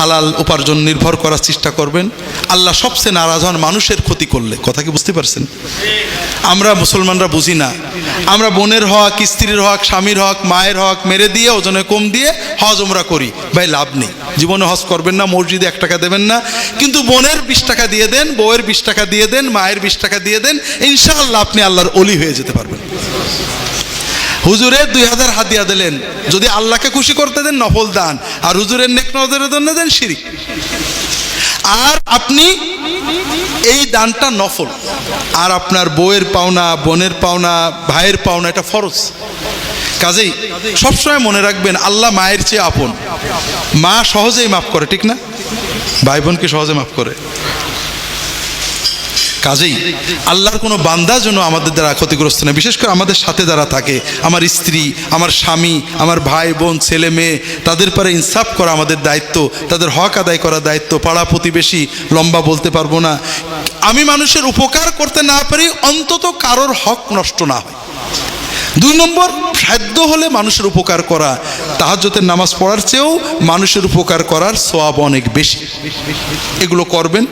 হালাল উপার্জন নির্ভর করার চেষ্টা করবেন। আল্লাহ সবচেয়ে নারাজ হন মানুষের ক্ষতি করলে। কথা কি বুঝতে পারছেন? আমরা মুসলমানরা বুঝি না, আমরা বোনের হক, স্ত্রীর হক, স্বামীর হক, মায়ের হক মেরে দিয়ে ওজনে কম দিয়ে হজ উমরা করি। ভাই লাভ নেই, জীবনে হজ করবেন না, মসজিদে 1 টাকা দেবেন না, কিন্তু বোনের 20 টাকা দিয়ে দেন, বউয়ের 20 টাকা দিয়ে দেন, মায়ের 20 টাকা দিয়ে দেন, ইনশাআল্লাহ আপনি আল্লাহর ওলি হয়ে যেতে পারবেন। হুজুরের 2000 হাদিয়া দিলেন, যদি আল্লাহকে খুশি করতে দেন নফল দান, আর হুজুরের নেক নজরের জন্য দেন শিরিক। আর আপনি এই দানটা নফল, আর আপনার বউয়ের পাওনা, বোনের পাওনা, ভাইয়ের পাওনা এটা ফরজ। কাজেই সবসময় মনে রাখবেন আল্লাহ মায়ের চেয়ে আপন। মা সহজেই মাফ করে, ঠিক না? ভাই বোনকে সহজে মাফ করে। কাজেই আল্লাহর কোনো বান্দা যেন আমাদের দ্বারা ক্ষতিগ্রস্ত না, বিশেষ করে আমাদের সাথে যারা থাকে, আমার স্ত্রী, আমার স্বামী, আমার ভাই বোন, ছেলে মেয়ে, তাদের পরে ইনসাফ করা আমাদের দায়িত্ব, তাদের হক আদায় করার দায়িত্ব। পাড়া প্রতিবেশী লম্বা বলতে পারবো না, আমি মানুষের উপকার করতে না পারি, অন্তত কারোর হক নষ্ট না হয়। 2 নম্বর, সাধ্য হলে মানুষের উপকার করা। তাহাজ্জুদের নামাজ পড়ার চেয়েও মানুষের উপকার করার সওয়াব অনেক বেশি। এগুলো করবেন।